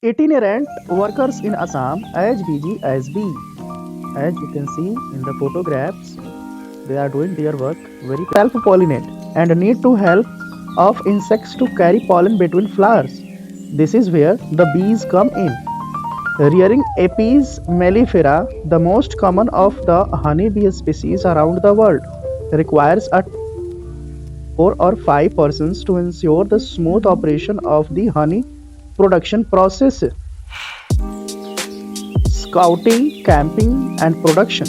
Itinerant workers in Assam as busy as bee. As you can see in the photographs, they are doing their work very self-pollinate and need to help of insects to carry pollen between flowers. This is where the bees come in. Rearing Apis mellifera, the most common of the honeybee species around the world, requires a 4 or 5 persons to ensure the smooth operation of the honey production process. Scouting, camping, and production.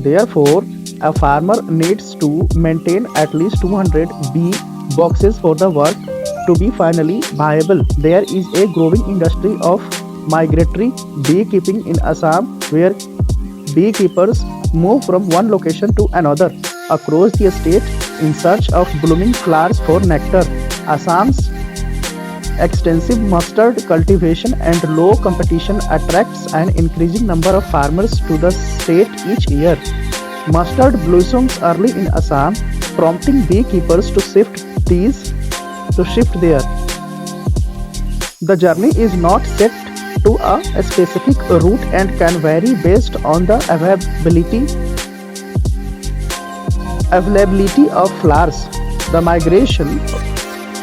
Therefore, a farmer needs to maintain at least 200 bee boxes for the work to be finally viable. There is a growing industry of migratory beekeeping in Assam where beekeepers move from one location to another across the state in search of blooming flowers for nectar. Assam's extensive mustard cultivation and low competition attracts an increasing number of farmers to the state each year. Mustard blossoms early in Assam, prompting beekeepers to shift there. The journey is not set to a specific route and can vary based on the availability of flowers. The migration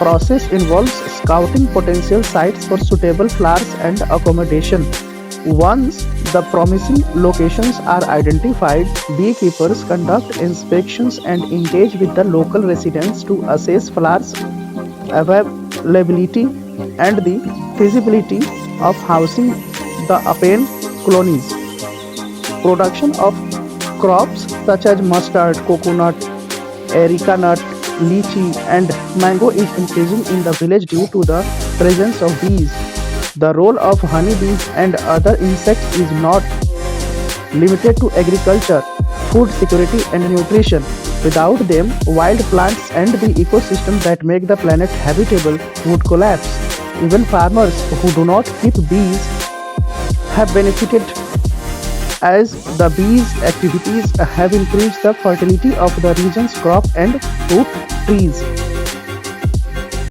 process involves scouting potential sites for suitable flowers and accommodation. Once the promising locations are identified, beekeepers conduct inspections and engage with the local residents to assess flowers availability and the feasibility of housing the apian colonies. Production of crops such as mustard, coconut, areca nut, lychee, and mango is increasing in the village due to the presence of bees. The role of honeybees and other insects is not limited to agriculture, food security, and nutrition. Without them, wild plants and the ecosystem that make the planet habitable would collapse. Even farmers who do not keep bees have benefited as the bees' activities have increased the fertility of the region's crop and fruit trees.